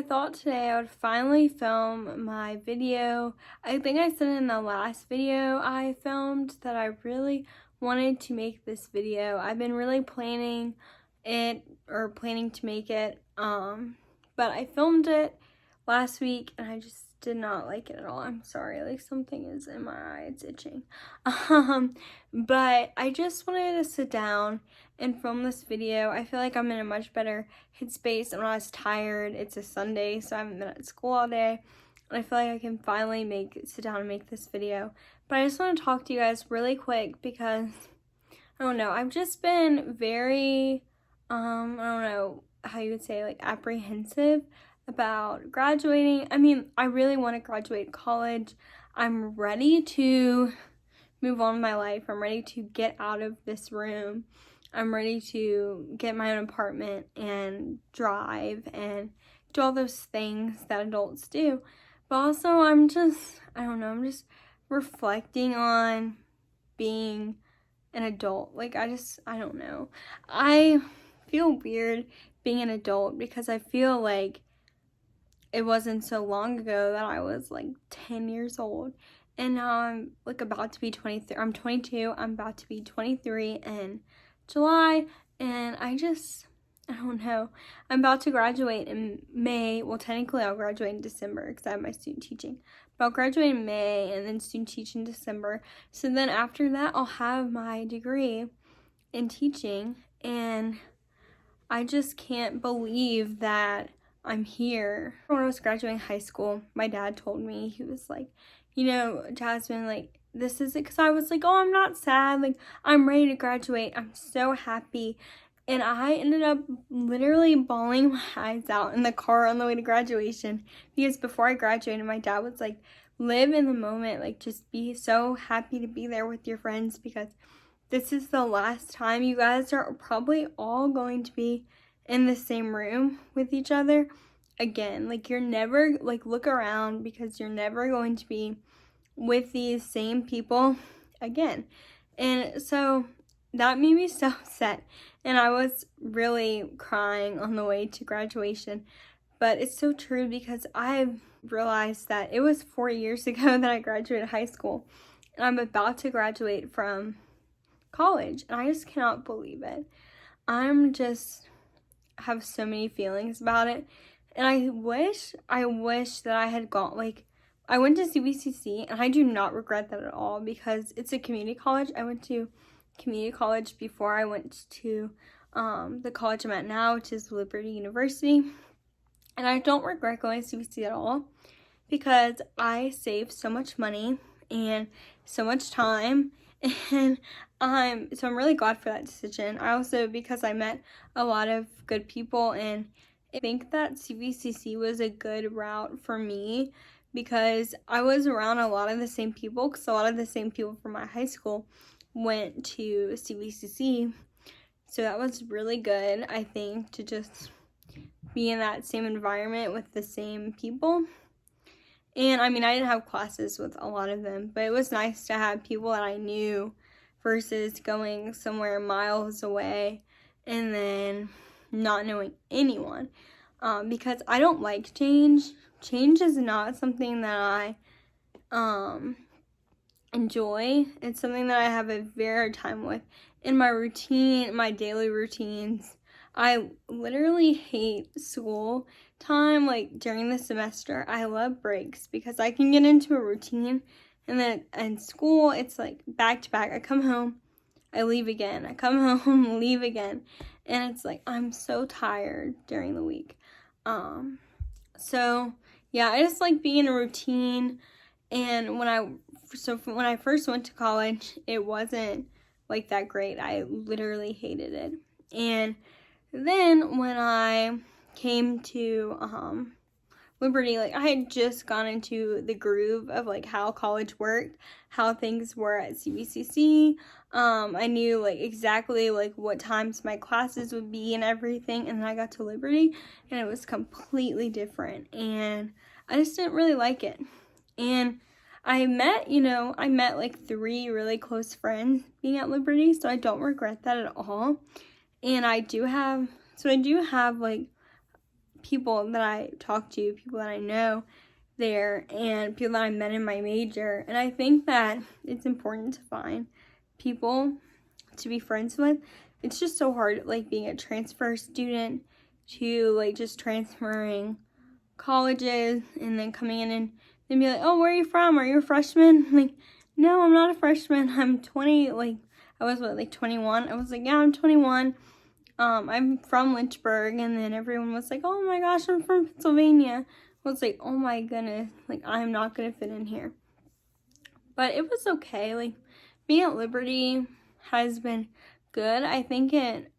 thought today I would finally film my video. I think I said in the last video I filmed that I really wanted to make this video. I've been really planning to make it, but I filmed it last week and I just did not like it at all. I'm sorry, like something is in my eye, it's itching. But I just wanted to sit down and film this video. I feel like I'm in a much better headspace. I'm not as tired. It's a Sunday, so I haven't been at school all day. And I feel like I can finally sit down and make this video. But I just want to talk to you guys really quick because, I don't know, I've just been very, I don't know how you would say, like apprehensive about graduating. I mean, I really want to graduate college. I'm ready to move on with my life. I'm ready to get out of this room. I'm ready to get my own apartment and drive and do all those things that adults do. But also I'm just reflecting on being an adult. Like I don't know. I feel weird being an adult because I feel like it wasn't so long ago that I was like 10 years old. And now I'm like about to be 23. I'm 22. I'm about to be 23 in July. And I don't know. I'm about to graduate in May. Well, technically I'll graduate in December because I have my student teaching. But I'll graduate in May and then student teach in December. So then after that, I'll have my degree in teaching. And I just can't believe that I'm here. When I was graduating high school, my dad told me, he was like, you know, Jasmine, like, this is it. Because I was like, oh, I'm not sad. Like, I'm ready to graduate. I'm so happy. And I ended up literally bawling my eyes out in the car on the way to graduation. Because before I graduated, my dad was like, live in the moment. Like, just be so happy to be there with your friends. Because this is the last time you guys are probably all going to be in the same room with each other again. Like, you're never, like, look around because you're never going to be with these same people again. And so that made me so upset, and I was really crying on the way to graduation. But it's so true because I've realized that it was 4 years ago that I graduated high school, and I'm about to graduate from college, and I just cannot believe it. Have so many feelings about it, and I wish that I had gone, like, I went to CBCC, and I do not regret that at all because it's a community college. I went to community college before I went to the college I'm at now, which is Liberty University, and I don't regret going to CBC at all because I saved so much money and so much time. And so I'm really glad for that decision. I also, because I met a lot of good people, and I think that CVCC was a good route for me because I was around a lot of the same people, because a lot of the same people from my high school went to CVCC. So that was really good, I think, to just be in that same environment with the same people. And I mean, I didn't have classes with a lot of them, but it was nice to have people that I knew versus going somewhere miles away and then not knowing anyone. Because I don't like change. Change is not something that I enjoy. It's something that I have a very hard time with. In my routine, my daily routines, I literally hate school time, like during the semester. I love breaks because I can get into a routine, and then in school it's like back to back. I come home, I leave again, I come home, leave again, and it's like I'm so tired during the week. So yeah, I just like being in a routine. And when I first went to college, it wasn't like that great. I literally hated it. And then when I came to Liberty, like I had just gone into the groove of like how college worked, how things were at CVCC. I knew like exactly like what times my classes would be and everything. And then I got to Liberty and it was completely different, and I just didn't really like it. And I met like 3 really close friends being at Liberty, so I don't regret that at all. And I do have like people that I talk to, people that I know there, and people that I met in my major. And I think that it's important to find people to be friends with. It's just so hard, like, being a transfer student to, like, just transferring colleges and then coming in and then be like, oh, where are you from? Are you a freshman? Like, no, I'm not a freshman. I'm 20. Like, I was, what, like 21? I was like, yeah, I'm 21. I'm from Lynchburg. And then everyone was like, oh my gosh, I'm from Pennsylvania. I was like, oh my goodness, like, I'm not gonna fit in here. But it was okay. Like, being at Liberty has been good. I think it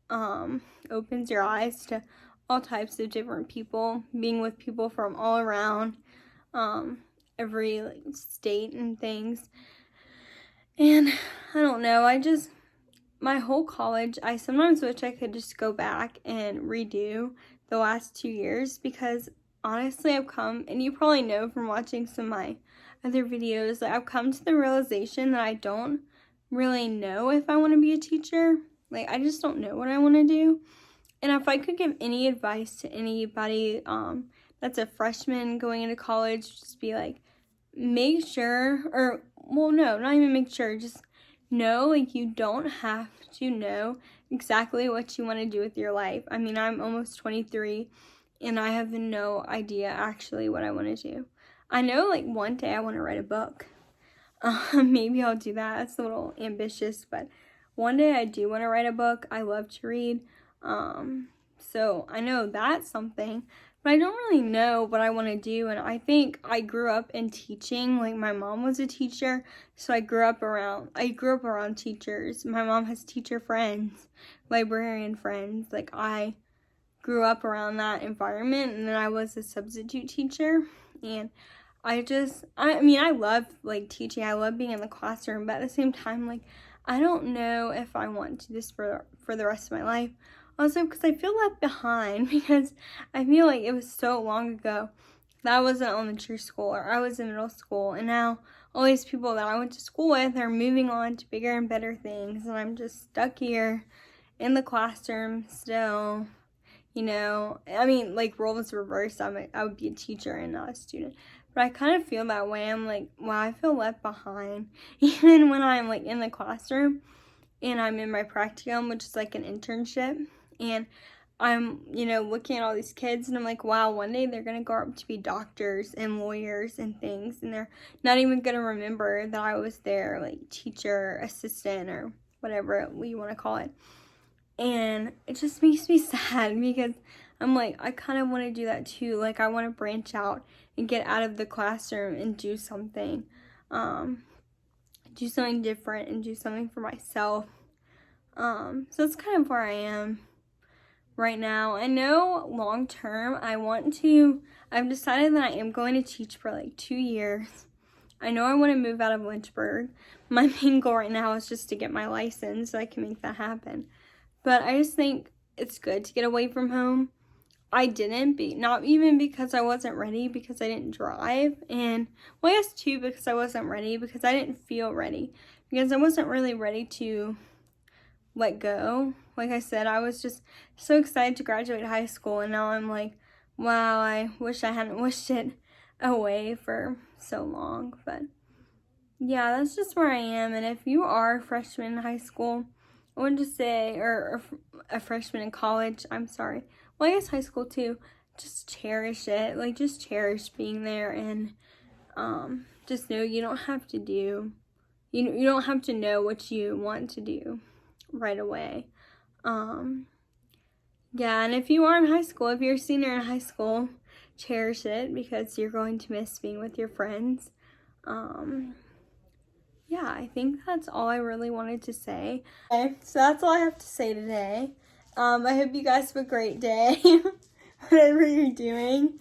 opens your eyes to all types of different people, being with people from all around every, like, state and things. And I don't know, my whole college, I sometimes wish I could just go back and redo the last 2 years, because honestly, I've come, and you probably know from watching some of my other videos, that I've come to the realization that I don't really know if I want to be a teacher. Like, I just don't know what I want to do. And if I could give any advice to anybody that's a freshman going into college, just be like, make sure, or, well, no, not even make sure, just know, like, you don't have to know exactly what you want to do with your life. I mean, I'm almost 23, and I have no idea actually what I want to do. I know, like, one day I want to write a book. Maybe I'll do that. That's a little ambitious, but one day I do want to write a book. I love to read. So I know that's something, but I don't really know what I want to do. And I think I grew up in teaching. Like, my mom was a teacher, so I grew up around teachers. My mom has teacher friends, librarian friends. Like, I grew up around that environment, and then I was a substitute teacher, and I mean, I love, like, teaching. I love being in the classroom, but at the same time, like, I don't know if I want to do this for the rest of my life. Also, because I feel left behind, because I feel like it was so long ago that I was in elementary school, or I was in middle school, and now all these people that I went to school with are moving on to bigger and better things, and I'm just stuck here in the classroom still. You know, I mean, like, roles reversed, I would be a teacher and not a student. But I kind of feel that way. I'm like, wow, I feel left behind. Even when I'm, like, in the classroom and I'm in my practicum, which is like an internship, and I'm, you know, looking at all these kids, and I'm like, wow, one day they're going to grow up to be doctors and lawyers and things, and they're not even going to remember that I was their, like, teacher, assistant, or whatever you want to call it. And it just makes me sad, because I'm like, I kind of want to do that too. Like, I want to branch out and get out of the classroom and do something different and do something for myself. So that's kind of where I am right now. I know long term, I've decided that I am going to teach for like 2 years. I know I want to move out of Lynchburg. My main goal right now is just to get my license so I can make that happen. But I just think it's good to get away from home. I didn't, not even because I wasn't ready, because I didn't drive. And, well, I guess too, because I wasn't ready, because I didn't feel ready. Because I wasn't really ready to let go. Like I said, I was just so excited to graduate high school, and now I'm like, wow, I wish I hadn't wished it away for so long. But yeah, that's just where I am. And if you are a freshman in high school, I wanted to say, or a freshman in college, I'm sorry. Well, I guess high school too. Just cherish it. Like, just cherish being there, and just know you don't have to do, you don't have to know what you want to do right away. Yeah, and if you are in high school, if you're a senior in high school, cherish it, because you're going to miss being with your friends. Yeah, I think that's all I really wanted to say. Okay, so that's all I have to say today. I hope you guys have a great day, whatever you're doing.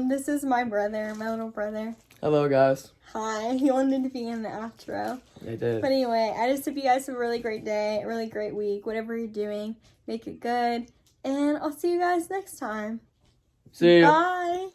This is my brother, my little brother. Hello, guys. Hi, he wanted to be in the outro. I did. But anyway, I just hope you guys have a really great day, a really great week, whatever you're doing, make it good. And I'll see you guys next time. See you. Bye.